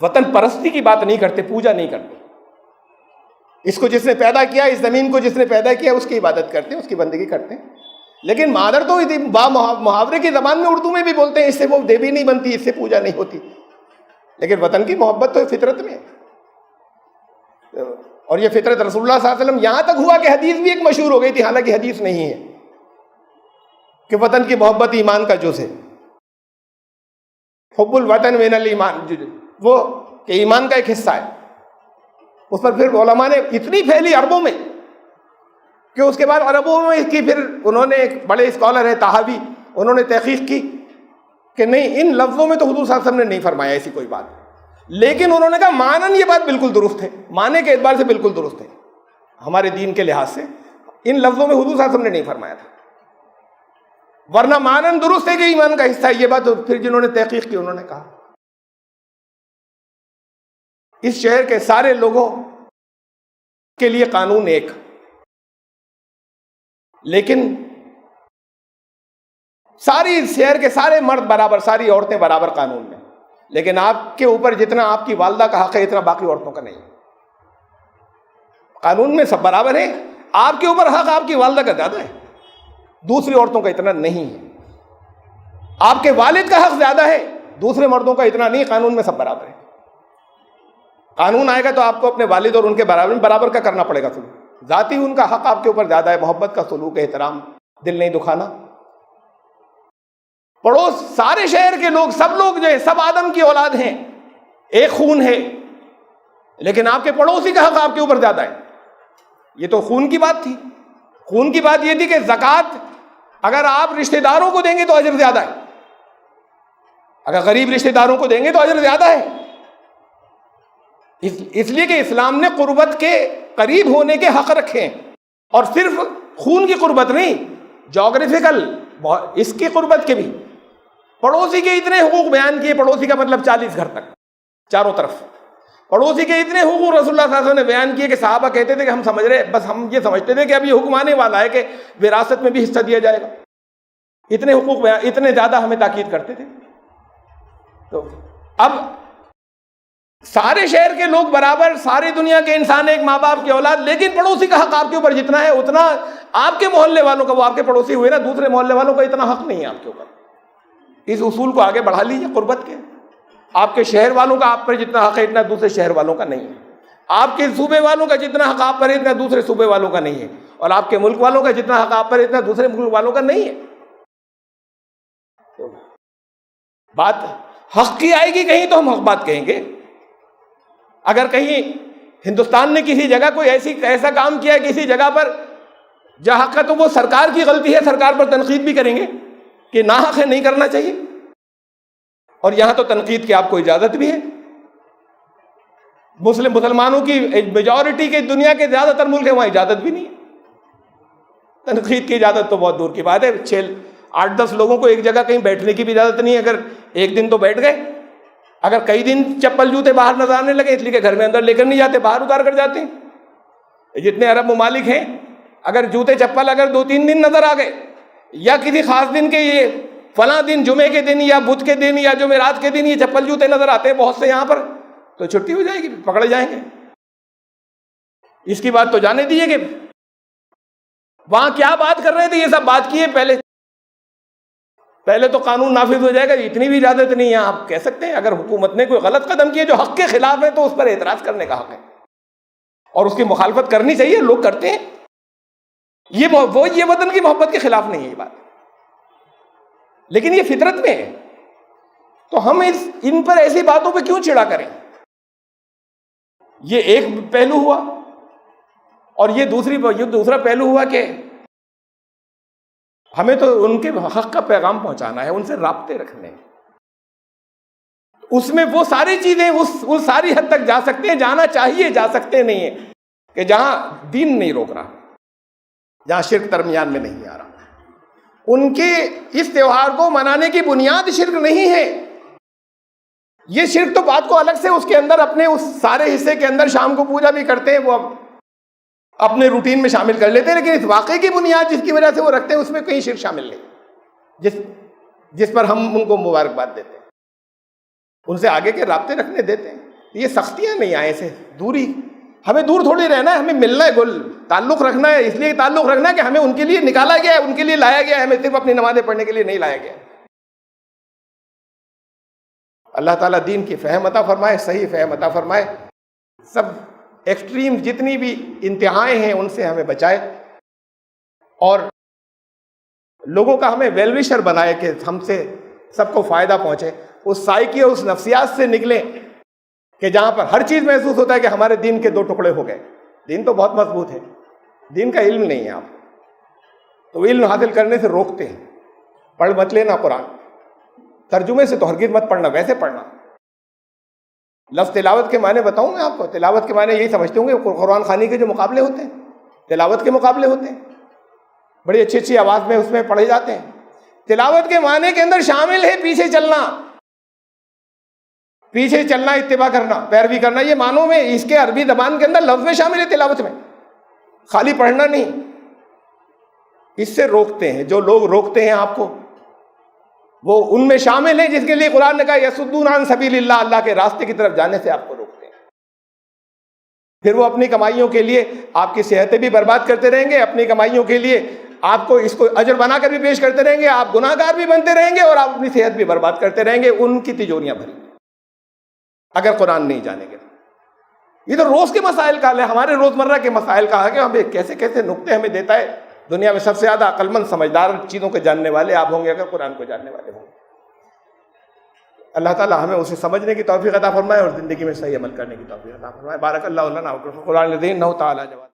[SPEAKER 1] وطن پرستی کی بات نہیں کرتے، پوجا نہیں کرتے. اس کو جس نے پیدا کیا، اس زمین کو جس نے پیدا کیا، اس کی عبادت کرتے ہیں، اس کی بندگی کرتے ہیں. لیکن مادر تو محاورے کی زبان میں اردو میں بھی بولتے ہیں، اس سے وہ دیوی نہیں بنتی، اس سے پوجا نہیں ہوتی. لیکن وطن کی محبت تو فطرت میں ہے، اور یہ فطرت رسول اللہ صلی اللہ علیہ وسلم یہاں تک ہوا کہ حدیث بھی ایک مشہور ہو گئی تھی، حالانکہ حدیث نہیں ہے، کہ وطن کی محبت ایمان کا جز ہے. حب الوطن من الایمان، وہ کہ ایمان کا ایک حصہ ہے. اس پر پھر علماء نے اتنی پھیلی عربوں میں کہ اس کے بعد عربوں میں اس کی پھر انہوں نے، ایک بڑے اسکالر ہیں طحاوی، انہوں نے تحقیق کی کہ نہیں، ان لفظوں میں تو حضور صلی اللہ علیہ وسلم نے نہیں فرمایا ایسی کوئی بات. لیکن انہوں نے کہا مانن یہ بات بالکل درست ہے، معنی کے اعتبار سے بالکل درست ہے، ہمارے دین کے لحاظ سے ان لفظوں میں حضور صلی اللہ علیہ وسلم نے نہیں فرمایا تھا، ورنہ مانن درست ہے کہ ایمان کا حصہ ہے. یہ بات پھر جنہوں نے تحقیق کی انہوں نے کہا. اس شہر کے سارے لوگوں کے لیے قانون ایک، لیکن ساری شہر کے سارے مرد برابر، ساری عورتیں برابر قانون میں، لیکن آپ کے اوپر جتنا آپ کی والدہ کا حق ہے اتنا باقی عورتوں کا نہیں ہے۔ قانون میں سب برابر ہیں، آپ کے اوپر حق آپ کی والدہ کا زیادہ ہے، دوسری عورتوں کا اتنا نہیں ہے۔ آپ کے والد کا حق زیادہ ہے، دوسرے مردوں کا اتنا نہیں، قانون میں سب برابر ہے۔ قانون آئے گا تو آپ کو اپنے والد اور ان کے برابر کا کرنا پڑے گا سلوک، ذاتی ان کا حق آپ کے اوپر زیادہ ہے، محبت کا سلوک، احترام، دل نہیں دکھانا۔ پڑوس سارے شہر کے لوگ، سب لوگ جو ہے سب آدم کی اولاد ہیں، ایک خون ہے، لیکن آپ کے پڑوسی کا حق آپ کے اوپر زیادہ ہے۔ یہ تو خون کی بات تھی۔ خون کی بات یہ تھی کہ زکوٰۃ اگر آپ رشتہ داروں کو دیں گے تو اجر زیادہ ہے، اگر غریب رشتہ داروں کو دیں گے تو اجر زیادہ ہے۔ اس لیے کہ اسلام نے قربت کے قریب ہونے کے حق رکھے ہیں، اور صرف خون کی قربت نہیں، جغرافیکل اس کی قربت کے بھی، پڑوسی کے اتنے حقوق بیان کیے، پڑوسی کا مطلب 40 گھر تک چاروں طرف، پڑوسی کے اتنے حقوق رسول اللہ صلی اللہ علیہ وسلم نے بیان کیے کہ صحابہ کہتے تھے کہ ہم سمجھ رہے، بس ہم یہ سمجھتے تھے کہ اب یہ حکم آنے والا ہے کہ وراثت میں بھی حصہ دیا جائے گا، اتنے حقوق بیان، اتنے زیادہ ہمیں تاکید کرتے تھے۔ تو اب سارے شہر کے لوگ برابر، ساری دنیا کے انسان ایک ماں باپ کی اولاد، لیکن پڑوسی کا حق آپ کے اوپر جتنا ہے اتنا آپ کے محلے والوں کا، وہ آپ کے پڑوسی ہوئے نا، دوسرے محلے والوں کا اتنا حق نہیں ہے آپ کے اوپر۔ اس اصول کو آگے بڑھا لیجیے قربت کے، آپ کے شہر والوں کا آپ پر جتنا حق ہے اتنا دوسرے شہر والوں کا نہیں ہے، آپ کے صوبے والوں کا جتنا حق آپ پر ہے اتنا دوسرے صوبے والوں کا نہیں ہے، اور آپ کے ملک والوں کا جتنا حق آپ پر ہے اتنا دوسرے ملک والوں کا نہیں ہے۔ بات حق کی آئے گی کہیں تو ہم حق بات کہیں گے۔ اگر کہیں ہندوستان نے کسی جگہ کوئی ایسا کام کیا ہے کسی جگہ پر جہاں حق ہے تو وہ سرکار کی غلطی ہے، سرکار پر تنقید بھی کریں گے کہ ناحق ہے، نہیں کرنا چاہیے، اور یہاں تو تنقید کی آپ کو اجازت بھی ہے۔ مسلمانوں کی میجورٹی کے دنیا کے زیادہ تر ملک ہیں، وہاں اجازت بھی نہیں ہے، تنقید کی اجازت تو بہت دور کی بات ہے۔ 8-10 لوگوں کو ایک جگہ کہیں بیٹھنے کی بھی اجازت نہیں ہے، اگر ایک دن تو بیٹھ گئے، اگر کئی دن چپل جوتے باہر نظر آنے لگے، اس لیے کہ گھر میں اندر لے کر نہیں جاتے، باہر اتار کر جاتے ہیں۔ جتنے عرب ممالک ہیں، اگر جوتے چپل اگر 2-3 دن نظر آ گئے، یا کسی خاص دن کے، یہ فلاں دن جمعے کے دن یا بدھ کے دن یا جمعرات کے دن یہ چپل جوتے نظر آتے ہیں بہت سے یہاں پر، تو چھٹی ہو جائے گی، پکڑے جائیں گے۔ اس کی بات تو جانے دیجیے کہ وہاں کیا بات کر رہے تھے، یہ سب بات کیے پہلے تو قانون نافذ ہو جائے گا، اتنی بھی اجازت نہیں ہے۔ آپ کہہ سکتے ہیں اگر حکومت نے کوئی غلط قدم کیے جو حق کے خلاف ہے تو اس پر اعتراض کرنے کا حق ہے، اور اس کی مخالفت کرنی چاہیے، لوگ کرتے ہیں، یہ وطن کی محبت کے خلاف نہیں ہے یہ بات، لیکن یہ فطرت میں ہے، تو ہم ان پر ایسی باتوں پہ کیوں چڑا کریں؟ یہ ایک پہلو ہوا، اور یہ دوسرا پہلو ہوا کہ ہمیں تو ان کے حق کا پیغام پہنچانا ہے، ان سے رابطے رکھنے، اس میں وہ ساری چیزیں اس ساری حد تک جا سکتے ہیں، جانا چاہیے، جا سکتے نہیں ہیں کہ جہاں دین نہیں روک رہا، جہاں شرک درمیان میں نہیں آ رہا۔ ان کے اس تہوار کو منانے کی بنیاد شرک نہیں ہے، یہ شرک تو بات کو الگ سے اس کے اندر اپنے اس سارے حصے کے اندر شام کو پوجا بھی کرتے ہیں، وہ اپنے روٹین میں شامل کر لیتے ہیں، لیکن اس واقعے کی بنیاد جس کی وجہ سے وہ رکھتے ہیں اس میں کہیں شرک شامل نہیں، جس پر ہم ان کو مبارکباد دیتے ہیں، ان سے آگے کے رابطے رکھنے دیتے ہیں۔ یہ سختیاں نہیں آئے سے دوری، ہمیں دور تھوڑی رہنا ہے، ہمیں ملنا ہے، تعلق رکھنا ہے، اس لیے تعلق رکھنا ہے کہ ہمیں ان کے لیے نکالا گیا ہے، ان کے لیے لایا گیا ہے، ہمیں صرف اپنی نمازیں پڑھنے کے لیے نہیں لایا گیا ہے۔ اللہ تعالیٰ دین کی فہم عطا فرمائے، صحیح فہم عطا فرمائے، سب ایکسٹریم جتنی بھی انتہائیں ہیں ان سے ہمیں بچائے، اور لوگوں کا ہمیں ویل وشر بنائے کہ ہم سے سب کو فائدہ پہنچے، اس سائیکی اور اس نفسیات سے نکلیں کہ جہاں پر ہر چیز محسوس ہوتا ہے کہ ہمارے دین کے 2 ٹکڑے ہو گئے، دین تو بہت مضبوط ہے، دین کا علم نہیں ہے، آپ تو علم حاصل کرنے سے روکتے ہیں، پڑھ مت لینا قرآن، ترجمے سے تو ہرگز مت پڑھنا، ویسے پڑھنا۔ لفظ تلاوت کے معنی بتاؤں میں آپ کو، تلاوت کے معنی یہی سمجھتے ہوں گے، قرآن خوانی کے جو مقابلے ہوتے ہیں، تلاوت کے مقابلے ہوتے ہیں، بڑی اچھی اچھی آواز میں اس میں پڑھے جاتے ہیں۔ تلاوت کے معنی کے اندر شامل ہے پیچھے چلنا، اتباع کرنا، پیروی کرنا، یہ معنوں میں اس کے عربی زبان کے اندر لفظ میں شامل ہے تلاوت میں، خالی پڑھنا نہیں۔ اس سے روکتے ہیں جو لوگ، روکتے ہیں آپ کو وہ ان میں شامل ہیں جس کے لیے قرآن نے کہا یصدون عن سبیل اللہ، اللہ کے راستے کی طرف جانے سے آپ کو روکتے ہیں۔ پھر وہ اپنی کمائیوں کے لیے آپ کی صحتیں بھی برباد کرتے رہیں گے، اپنی کمائیوں کے لیے آپ کو اس کو اجر بنا کر بھی پیش کرتے رہیں گے، آپ گناہ گار بھی بنتے رہیں گے اور آپ اپنی صحت بھی برباد کرتے رہیں گے، ان کی تجوریاں بھری اگر قرآن نہیں جانیں گے۔ یہ تو روز کے مسائل کا حل ہے، ہمارے روزمرہ کے مسائل کا ہے کہ ہمیں کیسے کیسے نقطے ہمیں دیتا ہے۔ دنیا میں سب سے زیادہ عقل مند سمجھدار چیزوں کو جاننے والے آپ ہوں گے اگر قرآن کو جاننے والے ہوں گے۔ اللہ تعالیٰ ہمیں اسے سمجھنے کی توفیق عطا فرمائے اور زندگی میں صحیح عمل کرنے کی توفیق عطا فرمائے۔ بارک اللہ لنا و فی القرآن العظیم، انہ تعالی جواد۔